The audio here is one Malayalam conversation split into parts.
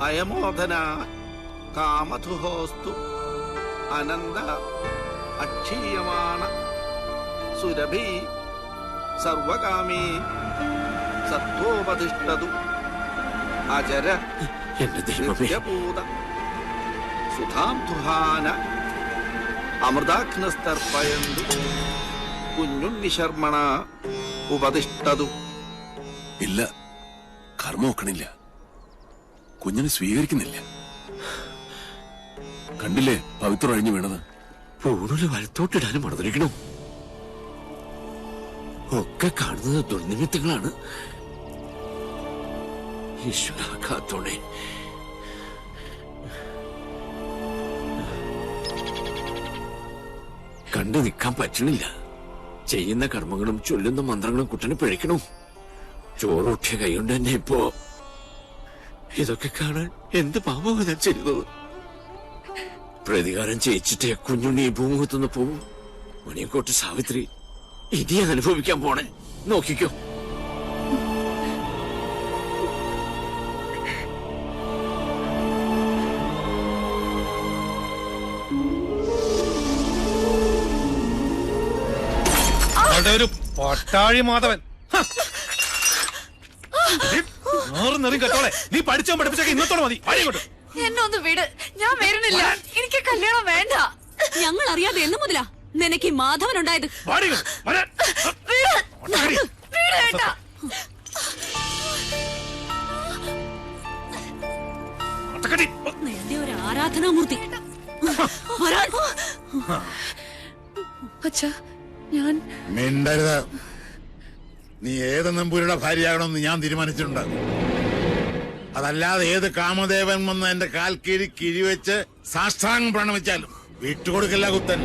അയമോദന കാമധുഹോസ്തു അനന്ത അക്ഷീയമാണ സുരഭി സർവകാമീ സത്വോപതിഷ്ഠതു അജര നിത്യപൂത സുധാംധുഹാന അമൃതാഗ്നസ്തർപ്പയന്തു കുഞ്ഞുണ്ണി ശർമ്മണ ഉപതിഷ്ഠതു. ഇല്ല, കർമ്മ ഒക്കണില്ല, കുഞ്ഞിനെ സ്വീകരിക്കുന്നില്ല. കണ്ടില്ലേ പവിത്രം അഴിഞ്ഞു വീണത്? പൂണൂല് വലത്തോട്ടിടാനും മണതിരിക്കണോ? ഒക്കെ കാണുന്നത് ദുർനിമിത്തങ്ങളാണ്. ഈശ്വര കാത്തോണേ. കണ്ടു നിൽക്കാൻ പറ്റണില്ല. ചെയ്യുന്ന കർമ്മങ്ങളും ചൊല്ലുന്ന മന്ത്രങ്ങളും കുട്ടനെ പിഴയ്ക്കണു. ചോറൂട്ടിയ കൈകൊണ്ട് തന്നെ ഇപ്പോ ഇതൊക്കെ കാണാൻ എന്ത് പാപമാണ് ഞാൻ ചെയ്തത്? പ്രതികാരം ചെയ്യിച്ചിട്ടേ കുഞ്ഞുണ്ണി ഈ ഭൂമുഖത്തുനിന്ന് പോവും. മണിയക്കോട്ട് സാവിത്രി ഇനി അനുഭവിക്കാൻ പോണേ. നോക്കിക്കോ. ഒരു പട്ടാഴി മാധവൻ കേട്ടോളെ. നീ പഠിച്ചോ പഠിപ്പിച്ചൊക്കെ ഇന്നത്തോടെ മതി. എന്നെ ഒന്ന് വിട്, ഞാൻ വരുന്നില്ല. എനിക്ക് കല്യാണം വേണ്ട. ഞങ്ങൾ അറിയാതെ എന്ന് മുതലാ നിനക്ക് മാധവൻ ഉണ്ടായത്? ഒരു ആരാധനാമൂർത്തി. അച്ഛാ, ഞാൻ മിണ്ടരുത്. നീ ഏത് നമ്പൂരിയുടെ ഭാര്യയാകണമെന്ന് ഞാൻ തീരുമാനിച്ചിട്ടുണ്ട്. അതല്ലാതെ ഏത് കാമദേവൻ വന്ന് എന്റെ കാൽ കീഴി കിഴിവെച്ച് സാഷ്ടാംഗം പ്രണമിച്ചാലും വിട്ടുകൊടുക്കില്ല കുത്തൻ.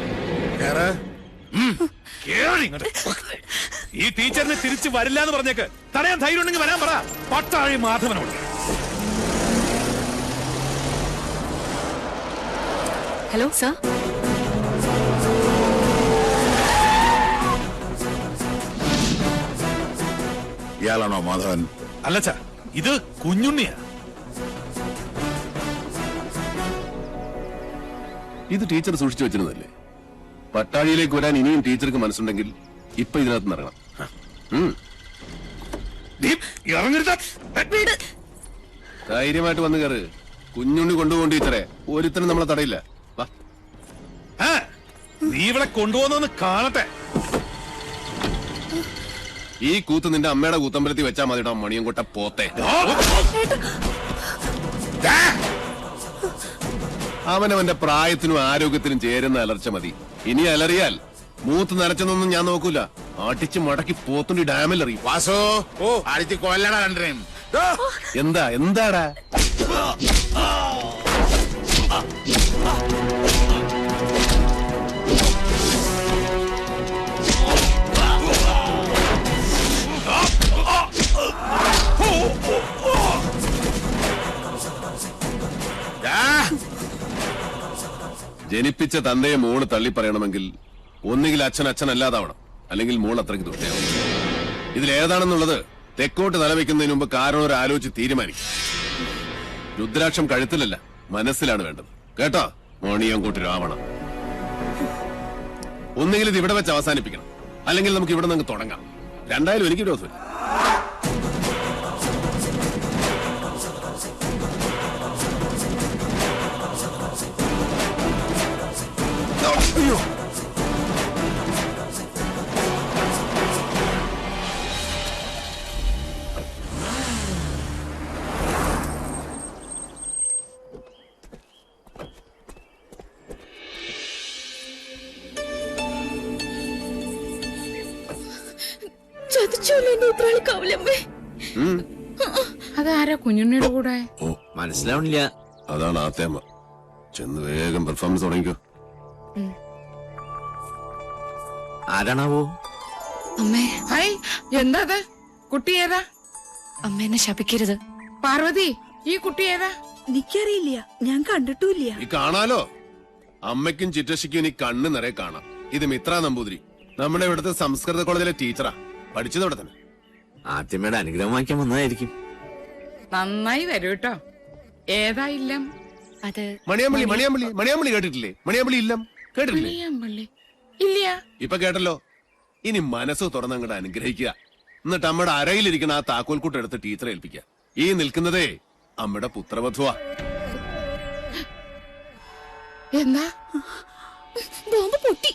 ഈ ടീച്ചറിനെ തിരിച്ചു വരില്ല എന്ന് പറഞ്ഞേക്ക്. തടയാൻ ധൈര്യം ഉണ്ടെങ്കിൽ വരാൻ പറ പട്ടാഴി മാധവനോട്. Hello sir. ഇയാളാണോ മാധവൻ? അല്ലച്ച, ഇത് കുഞ്ഞുണ്ണിയാ. ഇത് ടീച്ചർ സൂക്ഷിച്ചു വെച്ചിരുന്നല്ലേ? പട്ടാഴിയിലേക്ക് വരാൻ ഇനിയും ടീച്ചർക്ക് മനസ്സുണ്ടെങ്കിൽ ഇപ്പൊ ഇതിനകത്ത് നിറങ്ങണം. ധൈര്യമായിട്ട് വന്ന് കയറ്. കുഞ്ഞുണ്ണി കൊണ്ടുപോകും ടീച്ചറെ. ഒരുത്തനും നമ്മളെ തടയില്ല. നീ ഇവിടെ കൊണ്ടുപോകുന്നൊന്ന് കാണട്ടെ. ഈ കൂത്ത് നിന്റെ അമ്മയുടെ കൂത്തമ്പലത്തിൽ വെച്ചാൽ മതിടാ മണിയൻകൊട്ട പോത്തെ. അവനവന്റെ പ്രായത്തിനും ആരോഗ്യത്തിനും ചേരുന്ന അലർച്ച മതി. ഇനി അലറിയാൽ മൂത്ത് നരച്ചെന്നൊന്നും ഞാൻ നോക്കൂല. അടിച്ച് മടക്കി പോത്തുണ്ടി ഡാമിൽ എറിയും. വാസോ, അടിച്ച് കൊല്ലടാ കണ്ടേ. എന്താടാ? ജനിപ്പിച്ച തന്തയെ മോള് തള്ളി പറയണമെങ്കിൽ ഒന്നുകിൽ അച്ഛൻ അച്ഛനല്ലാതാവണം, അല്ലെങ്കിൽ മോൾ അത്രയ്ക്ക് ദുഷ്ടയാവും. ഇതിലേതാണെന്നുള്ളത് തെക്കോട്ട് തലവെക്കുന്നതിന് മുമ്പ് കാരണം ഒരു ആലോചിച്ച് തീരുമാനിക്കും. രുദ്രാക്ഷം കഴുത്തിലല്ല, മനസ്സിലാണ് വേണ്ടത്. കേട്ടോ മോണിയങ്കോട്ട് രാവണ. ഒന്നുകിൽ ഇത് ഇവിടെ വെച്ച് അവസാനിപ്പിക്കണം, അല്ലെങ്കിൽ നമുക്ക് ഇവിടെ നിന്ന് തുടങ്ങാം. രണ്ടായാലും എനിക്ക് വിരോധമില്ല. അയ്യോ, അതാരാ കുഞ്ഞുണ്ണിയുടെ കൂടെ? മനസ്സിലാവണില്ല. അതാണ് ആ തേമ. ചെന്ന് വേഗം പെർഫോമൻസ് തുടങ്ങിക്കോ. ആരാണാവോ? അമ്മേ, എന്താ കുട്ടി? ഏതാ? അമ്മ എന്നെ ശപിക്കരുത്. പാർവതി, ഈ കുട്ടി ഏതാ? എനിക്കറിയില്ല, ഞാൻ കണ്ടിട്ടില്ല. ഈ കാണാലോ, അമ്മയ്ക്കും ചിറ്റശിക്കും ഇനി കണ്ണ് നിറയെ കാണാം. ഇത് മിത്ര നമ്പൂതിരി, നമ്മുടെ ഇവിടുത്തെ സംസ്കൃത കോളേജിലെ ടീച്ചറാ. പഠിച്ചത് ഇവിടെ തന്നെ. ആദ്യമേടെ അനുഗ്രഹം വാങ്ങിക്കാൻ വന്നതായിരിക്കും. നന്നായി വരൂ കേട്ടോ. ഏതാ ഇല്ലം? അത് മണിയാമ്പള്ളി മണിയാമ്പള്ളി മണിയാമ്പള്ളി കേട്ടിട്ടില്ലേ? മണിയാമ്പള്ളി ഇല്ലം കേട്ടിട്ടില്ലേ? മണിയാമ്പള്ളി ഇല്ല. ഇപ്പൊ കേട്ടല്ലോ. ഇനി മനസ്സ് തുറന്നങ്ങോട്ട് അനുഗ്രഹിക്കുക. എന്നിട്ട് അമ്മയുടെ അരയിലിരിക്കുന്ന ആ താക്കോൽക്കൂട്ട് എടുത്ത് ടീച്ചറെ ഏൽപ്പിക്കുക. ഈ നിൽക്കുന്നതേ അമ്മയുടെ പുത്രവധുവാ. എന്താ? ബോംബ് പൊട്ടി.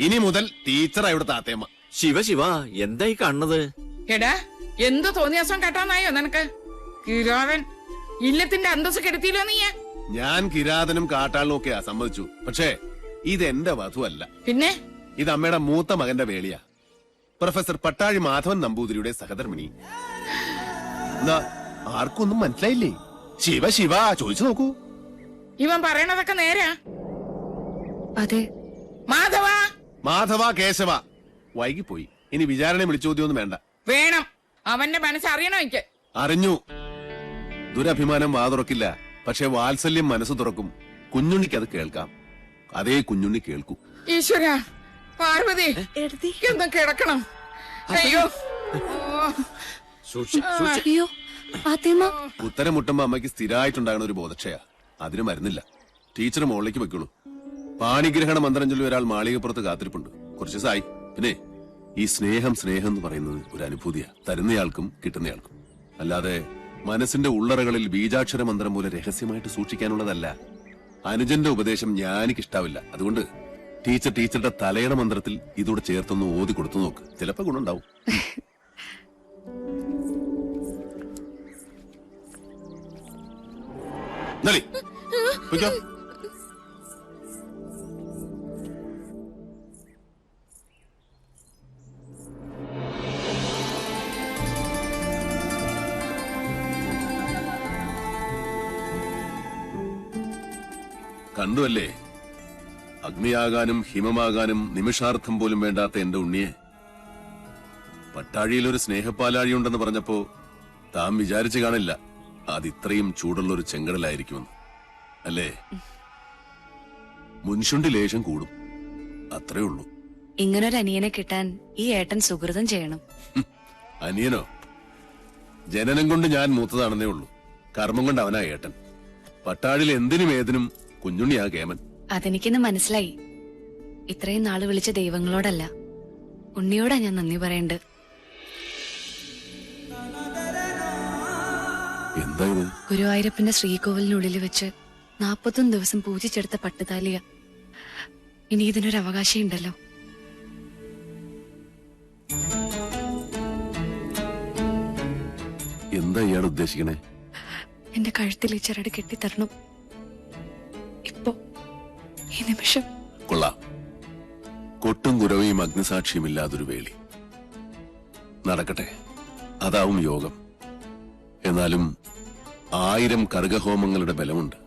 ഇനി മുതൽ ടീച്ചറാ ഇവിടെ താത്തേമ്മ. ശിവ ശിവ, എന്തായി കാണുന്നത്? എടാ, എന്ത് തോന്നിയാസം കേട്ടാന്നായോ നിനക്ക്? കിരാവൻ ഇല്ലത്തിന്റെ അന്തസ് കെടുത്തിയില്ലോ നീ. ഞാൻ കിരാതനും കാട്ടാളിനും ഒക്കെയാ സമ്മതിച്ചു. പക്ഷേ ഇതെന്റെ വധുവല്ല. പിന്നെ ഇത് അമ്മയുടെ മൂത്ത മകന്റെ വേളിയാ. പ്രൊഫസർ പട്ടാഴി മാധവൻ നമ്പൂതിരിയുടെ സഹധർമ്മിണി. എന്താ ആർക്കൊന്നും മനസ്സിലായില്ലേ? ശിവ ശിവ ചോദിച്ചു നോക്കൂ. ഇവൻ പറയണതൊക്കെ നേരാ? അതെ. മാധവ മാധവ കേശവ. വൈകിപ്പോയി. ഇനി വിചാരണ വിളിച്ചോദ്യമൊന്നും വേണ്ട. വേണം. അവന്റെ മനസ്സറിയണോ എനിക്ക്? അറിഞ്ഞു. ദുരഭിമാനം വാ തുറക്കില്ല. പക്ഷെ വാത്സല്യം മനസ്സ് തുറക്കും. കുഞ്ഞുണ്ണിക്ക് അത് കേൾക്കാം. അതേ കുഞ്ഞുണ്ണി കേൾക്കൂ. ഈശ്വര, പാർവതി ഒന്ന് കിടക്കണം. അയ്യോ, അയ്യോ ഫാത്തിമ. ഉത്തരം മുട്ടുമ്പോ അമ്മയ്ക്ക് സ്ഥിരമായിട്ടുണ്ടാകുന്ന ഒരു ബോധക്ഷയാ. അതിന് മരുന്നില്ല. ടീച്ചർ മുകളിലേക്ക് വെക്കുള്ളൂ. പാണിഗ്രഹണ മന്ത്രം ചൊല്ലി ഒരാൾ മാളികപ്പുറത്ത് കാത്തിരിപ്പുണ്ട്. കുറച്ച് ദിവസമായി. പിന്നെ ഈ സ്നേഹം സ്നേഹം എന്ന് പറയുന്നത് ഒരു അനുഭൂതിയാ. തരുന്നയാൾക്കും കിട്ടുന്നയാൾക്കും. അല്ലാതെ മനസ്സിന്റെ ഉള്ളറകളിൽ ബീജാക്ഷര മന്ത്രം പോലെ രഹസ്യമായിട്ട് സൂക്ഷിക്കാനുള്ളതല്ല. അനുജന്റെ ഉപദേശം ഞാനിക്കിഷ്ടാവില്ല. അതുകൊണ്ട് ടീച്ചറുടെ തലയുടെ മന്ത്രത്തിൽ ഇതോടെ ചേർത്തൊന്ന് ഓതി കൊടുത്തു നോക്ക്. ചിലപ്പോ ഗുണുണ്ടാവും. പൊയ്ക്കോ. കണ്ടുവല്ലേ, അഗ്നിയാകാനും ഹിമമാകാനും നിമിഷാർത്ഥം പോലും വേണ്ടാത്ത എന്റെ ഉണ്ണിയെ. പട്ടാഴിയിലൊരു സ്നേഹപ്പാലാഴിയുണ്ടെന്ന് പറഞ്ഞപ്പോ താൻ വിചാരിച്ചു കാണില്ല അതിത്രയും ചൂടുള്ളൊരു ചെങ്കടലായിരിക്കുമെന്ന്. അല്ലേ? മുൻഷുണ്ടി ലേശം കൂടും, അത്രേ ഉള്ളൂ. ഇങ്ങനൊരു അനിയനെ കിട്ടാൻ ഈ ഏട്ടൻ സുഹൃതം ചെയ്യണം. അനിയനോ? ജനനം കൊണ്ട് ഞാൻ മൂത്തതാണെന്നേ ഉള്ളൂ. കർമ്മം കൊണ്ട് അവനാ ഏട്ടൻ. പട്ടാഴിൽ എന്തിനും ഏതിനും കുഞ്ഞുണ്ണിയാ കേമൻ. അതെനിക്കിന്ന് മനസ്സിലായി. ഇത്രയും നാള് വിളിച്ച ദൈവങ്ങളോടല്ല, ഉണ്ണിയോടാ ഞാൻ നന്ദി പറയണ്ട്. എന്താ ഇത്? ഗുരുവായൂരപ്പന്റെ ശ്രീകോവിലിനുള്ളിൽ വെച്ച് 41 ദിവസം പൂജിച്ചെടുത്ത പട്ടുതാലിയ. ഇനി ഇതിനൊരു അവകാശം ഉണ്ടല്ലോ. എന്താ ഇയാൾ ഉദ്ദേശിക്കണേ? എന്റെ കഴുത്തിൽ ഈ ചരട് കെട്ടിത്തരണം. ഇപ്പോ ഈ നിമിഷം. കൊള്ളാം. കൊട്ടും കുരവയും അഗ്നിസാക്ഷിയുമില്ലാതൊരു വേളി. നടക്കട്ടെ, അതാവും യോഗം. എന്നാലും 1000 കർഗഹോമങ്ങളുടെ ബലമുണ്ട്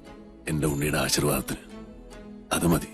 എന്റെ ഉണ്ണിയുടെ ആശീർവാദത്തിന്. അത് മതി.